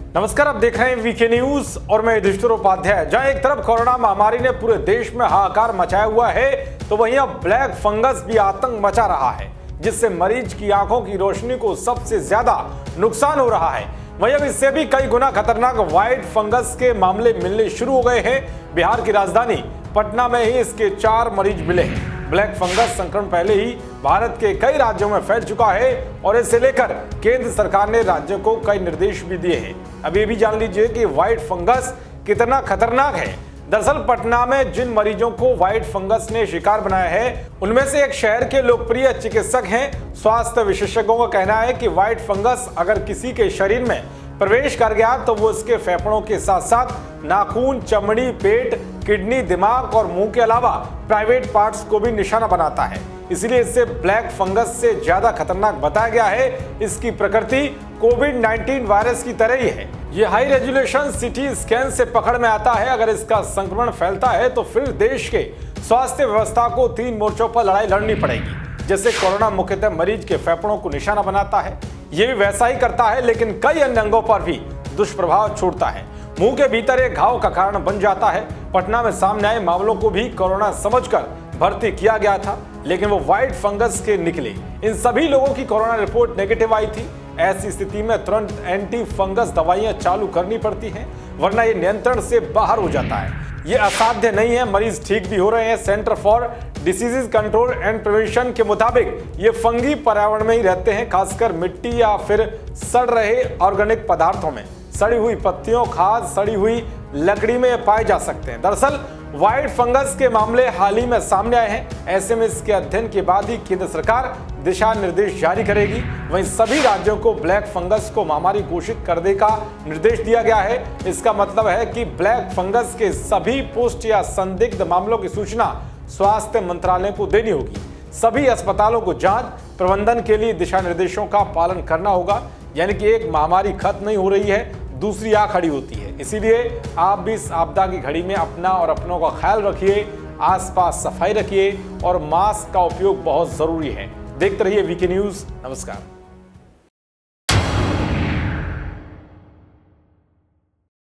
नमस्कार, आप देख रहे हैं वीके न्यूज और मैं युधिष्ठिर उपाध्याय। जहां एक तरफ कोरोना महामारी ने पूरे देश में हाहाकार मचाया हुआ है, तो वहीं अब ब्लैक फंगस भी आतंक मचा रहा है, जिससे मरीज की आंखों की रोशनी को सबसे ज्यादा नुकसान हो रहा है। वहीं अब इससे भी कई गुना खतरनाक व्हाइट फंगस के मामले मिलने शुरू हो गए हैं। बिहार की राजधानी पटना में ही इसके 4 मरीज मिले हैं। ब्लैक फंगस संक्रमण पहले ही भारत के कई राज्यों में फैल चुका है और इसे लेकर केंद्र सरकार ने राज्यों को कई निर्देश भी दिए हैं। अब ये भी जान लीजिए कि व्हाइट फंगस कितना खतरनाक है। दरअसल पटना में जिन मरीजों को व्हाइट फंगस ने शिकार बनाया है, उनमें से एक शहर के लोकप्रिय चिकित्सक हैं। स्वास्थ्य विशेषज्ञों का कहना है कि व्हाइट फंगस अगर किसी के शरीर में प्रवेश कर गया तो वो उसके फेफड़ों के साथ साथ नाखून, चमड़ी, पेट, किडनी, दिमाग और मुंह के अलावा प्राइवेट पार्ट्स को भी निशाना बनाता है। इसलिए इसे ब्लैक फंगस से ज्यादा खतरनाक बताया गया है। इसकी प्रकृति कोविड-19 वायरस की तरह ही है। ये हाई रेजोल्यूशन सीटी स्कैन से पकड़ में आता है। अगर इसका संक्रमण फैलता है तो फिर देश के स्वास्थ्य व्यवस्था को 3 मोर्चों पर लड़ाई लड़नी पड़ेगी। जैसे कोरोना मुख्यतः मरीज के फेफड़ों को निशाना बनाता है, ये भी वैसा ही करता है, लेकिन कई अन्य अंगों पर भी दुष्प्रभाव छोड़ता है। मुंह के भीतर एक घाव का कारण बन जाता है। पटना में सामने आए मामलों को भी कोरोना समझकर भर्ती किया गया था, लेकिन वो व्हाइट फंगस के निकले। इन सभी लोगों की कोरोना रिपोर्ट नेगेटिव आई थी। ऐसी स्थिति में तुरंत एंटी फंगस दवाइयां चालू करनी पड़ती हैं, वरना ये नियंत्रण से बाहर हो जाता है। ये असाध्य नहीं है, मरीज ठीक भी हो रहे हैं। Centre for diseases control and prevention के मुताबिक ये फंगी पर्यावरण में ही रहते हैं, खासकर मिट्टी या फिर सड़ रहे ऑर्गेनिक पदार्थों में। सड़ी हुई पत्तियों, खाद, सड़ी हुई लकड़ी में ये पाए जा सकते हैं। दरअसल व्हाइट फंगस के मामले हाल ही में सामने आए हैं। ऐसे में इसके अध्ययन के बाद ही केंद्र सरकार दिशा निर्देश जारी करेगी। वहीं सभी राज्यों को ब्लैक फंगस को महामारी घोषित करने का निर्देश दिया गया है। इसका मतलब है कि ब्लैक फंगस के सभी पुष्ट या संदिग्ध मामलों की सूचना स्वास्थ्य मंत्रालय को देनी होगी। सभी अस्पतालों को जांच प्रबंधन के लिए दिशा निर्देशों का पालन करना होगा। यानी कि एक महामारी खत्म नहीं हो रही है, दूसरी आ खड़ी होती है। इसीलिए आप भी इस आपदा की घड़ी में अपना और अपनों का ख्याल रखिए, आसपास सफाई रखिए और मास्क का उपयोग बहुत जरूरी है। देखते रहिए वीके न्यूज। नमस्कार।